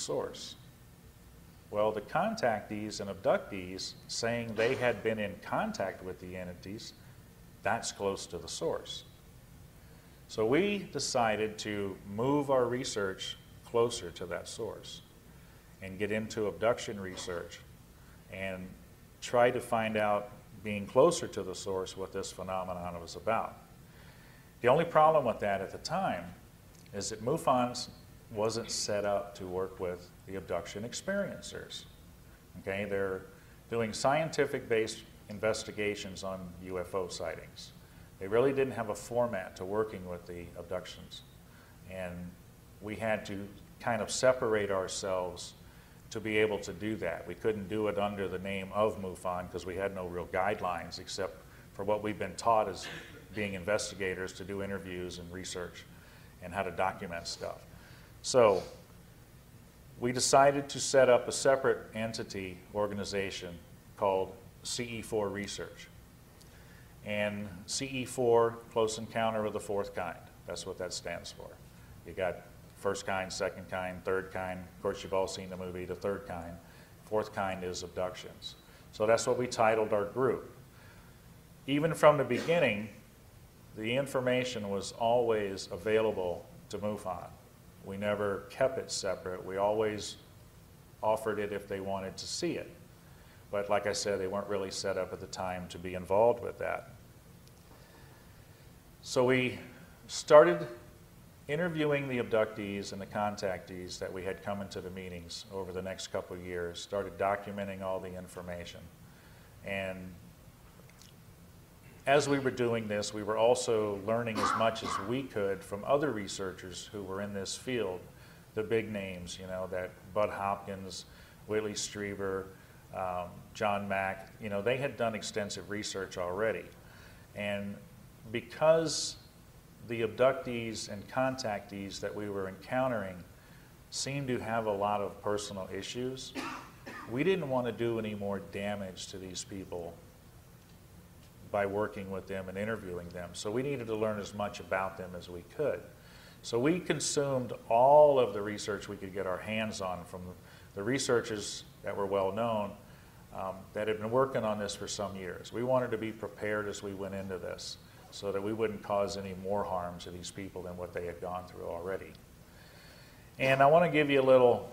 source. Well, the contactees and abductees saying they had been in contact with the entities, that's close to the source. So we decided to move our research closer to that source and get into abduction research and try to find out, being closer to the source, what this phenomenon was about. The only problem with that at the time is that MUFON wasn't set up to work with the abduction experiencers. Okay, they're doing scientific-based investigations on UFO sightings. They really didn't have a format to working with the abductions. And we had to kind of separate ourselves to be able to do that. We couldn't do it under the name of MUFON because we had no real guidelines except for what we've been taught as being investigators to do interviews and research and how to document stuff. So we decided to set up a separate entity organization called CE4 Research. And CE4, Close Encounter of the Fourth Kind. That's what that stands for. You got first kind, second kind, third kind. Of course, you've all seen the movie, The Third Kind. Fourth kind is abductions. So that's what we titled our group. Even from the beginning, the information was always available to MUFON. We never kept it separate. We always offered it if they wanted to see it. But like I said, they weren't really set up at the time to be involved with that. So we started interviewing the abductees and the contactees that we had come into the meetings over the next couple of years, started documenting all the information. And as we were doing this, we were also learning as much as we could from other researchers who were in this field, the big names, you know, that Bud Hopkins, Whitley Strieber, John Mack, you know, they had done extensive research already. And because the abductees and contactees that we were encountering seemed to have a lot of personal issues, we didn't want to do any more damage to these people by working with them and interviewing them. So we needed to learn as much about them as we could. So we consumed all of the research we could get our hands on from the researchers that were well known that had been working on this for some years. We wanted to be prepared as we went into this so that we wouldn't cause any more harm to these people than what they had gone through already. And I want to give you a little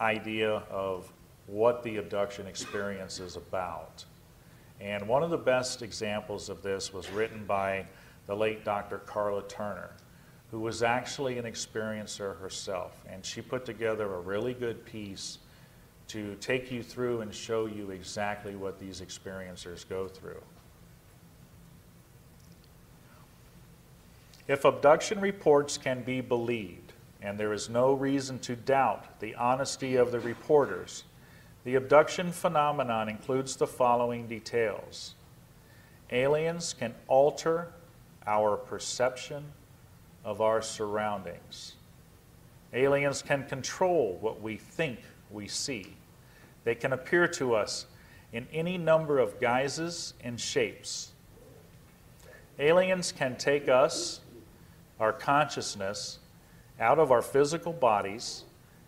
idea of what the abduction experience is about. And one of the best examples of this was written by the late Dr. Carla Turner, who was actually an experiencer herself. And she put together a really good piece to take you through and show you exactly what these experiencers go through. If abduction reports can be believed, and there is no reason to doubt the honesty of the reporters, the abduction phenomenon includes the following details. Aliens can alter our perception of our surroundings. Aliens can control what we think we see. They can appear to us in any number of guises and shapes. Aliens can take us, our consciousness, out of our physical bodies,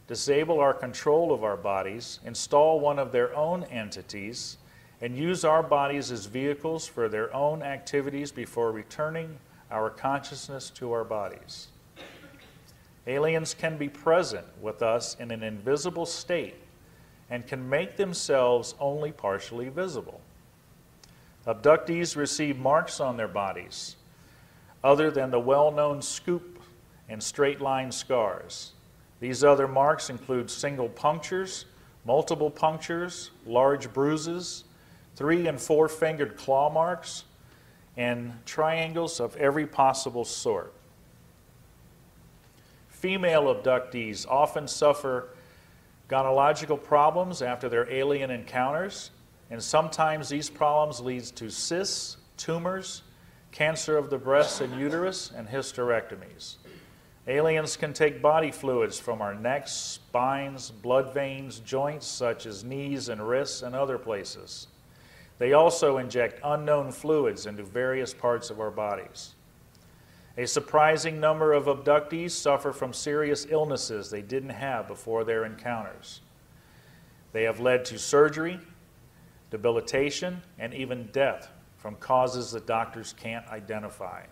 disable our control of our bodies, install one of their own entities, and use our bodies as vehicles for their own activities before returning our consciousness to our bodies. Aliens can be present with us in an invisible state and can make themselves only partially visible. Abductees receive marks on their bodies other than the well-known scoop and straight-line scars. These other marks include single punctures, multiple punctures, large bruises, 3- and 4-fingered claw marks, and triangles of every possible sort. Female abductees often suffer gynecological problems after their alien encounters, and sometimes these problems lead to cysts, tumors, cancer of the breast and uterus, and hysterectomies. Aliens can take body fluids from our necks, spines, blood veins, joints such as knees and wrists, and other places. They also inject unknown fluids into various parts of our bodies. A surprising number of abductees suffer from serious illnesses they didn't have before their encounters. They have led to surgery, debilitation, and even death from causes that doctors can't identify.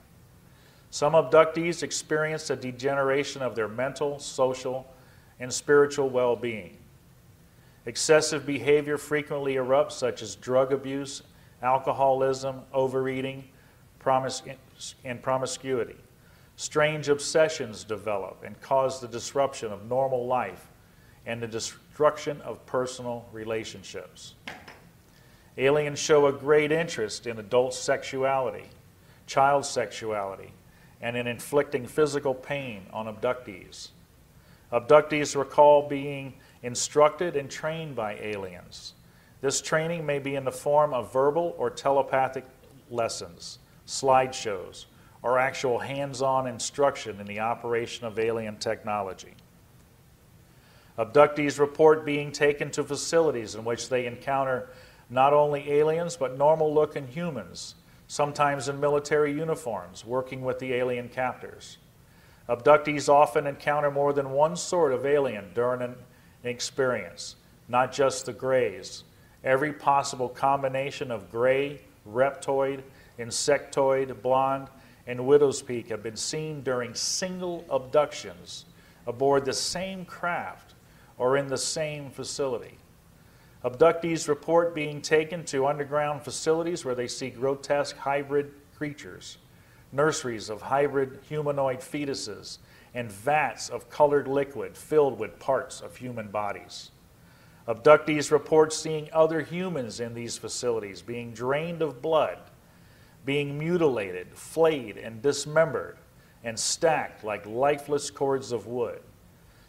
Some abductees experience a degeneration of their mental, social, and spiritual well-being. Excessive behavior frequently erupts, such as drug abuse, alcoholism, overeating, and promiscuity. Strange obsessions develop and cause the disruption of normal life and the destruction of personal relationships. Aliens show a great interest in adult sexuality, child sexuality, and in inflicting physical pain on abductees. Abductees recall being instructed and trained by aliens. This training may be in the form of verbal or telepathic lessons, slideshows, or actual hands-on instruction in the operation of alien technology. Abductees report being taken to facilities in which they encounter not only aliens but normal-looking humans, sometimes in military uniforms, working with the alien captors. Abductees often encounter more than one sort of alien during an experience, not just the grays. Every possible combination of gray, reptoid, insectoid, blonde, and widow's peak have been seen during single abductions aboard the same craft or in the same facility. Abductees report being taken to underground facilities where they see grotesque hybrid creatures, nurseries of hybrid humanoid fetuses, and vats of colored liquid filled with parts of human bodies. Abductees report seeing other humans in these facilities being drained of blood, being mutilated, flayed, and dismembered, and stacked like lifeless cords of wood.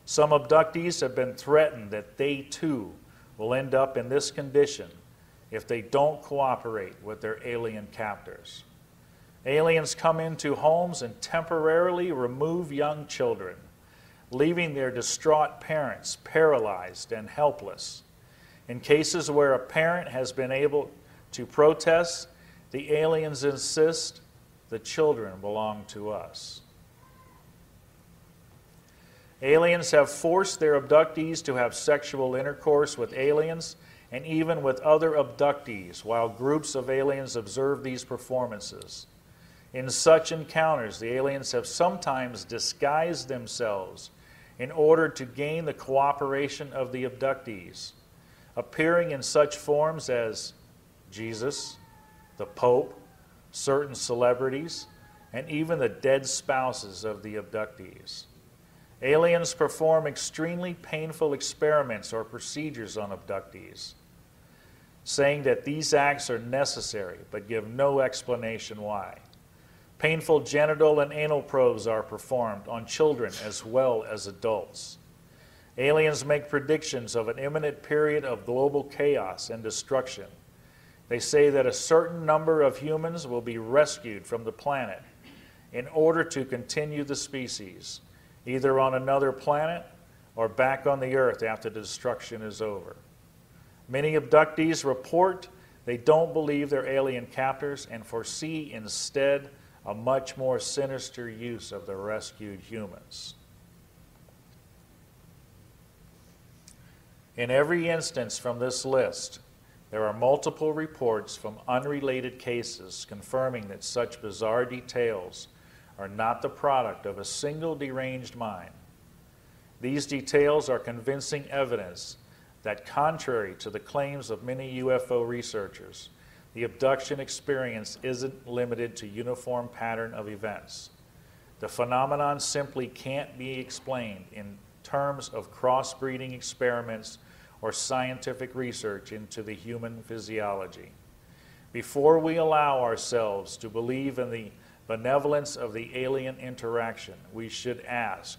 Some abductees have been threatened that they too will end up in this condition if they don't cooperate with their alien captors. Aliens come into homes and temporarily remove young children, leaving their distraught parents paralyzed and helpless. In cases where a parent has been able to protest, the aliens insist the children belong to us. Aliens have forced their abductees to have sexual intercourse with aliens and even with other abductees, while groups of aliens observe these performances. In such encounters, the aliens have sometimes disguised themselves in order to gain the cooperation of the abductees, appearing in such forms as Jesus, the Pope, certain celebrities, and even the dead spouses of the abductees. Aliens perform extremely painful experiments or procedures on abductees, saying that these acts are necessary but give no explanation why. Painful genital and anal probes are performed on children as well as adults. Aliens make predictions of an imminent period of global chaos and destruction. They say that a certain number of humans will be rescued from the planet in order to continue the species, either on another planet or back on the earth after the destruction is over. Many abductees report they don't believe their alien captors and foresee instead a much more sinister use of the rescued humans. In every instance from this list, there are multiple reports from unrelated cases confirming that such bizarre details are not the product of a single deranged mind. These details are convincing evidence that, contrary to the claims of many UFO researchers, the abduction experience isn't limited to uniform pattern of events. The phenomenon simply can't be explained in terms of crossbreeding experiments or scientific research into the human physiology. Before we allow ourselves to believe in the benevolence of the alien interaction, we should ask,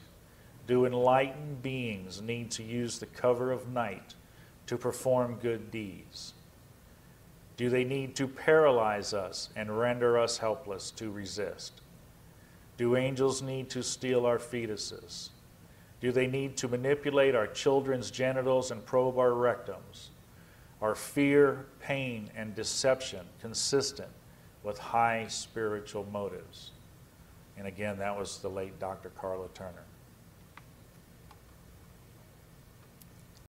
do enlightened beings need to use the cover of night to perform good deeds? Do they need to paralyze us and render us helpless to resist? Do angels need to steal our fetuses? Do they need to manipulate our children's genitals and probe our rectums? Are fear, pain, and deception consistent with high spiritual motives? And again, that was the late Dr. Carla Turner.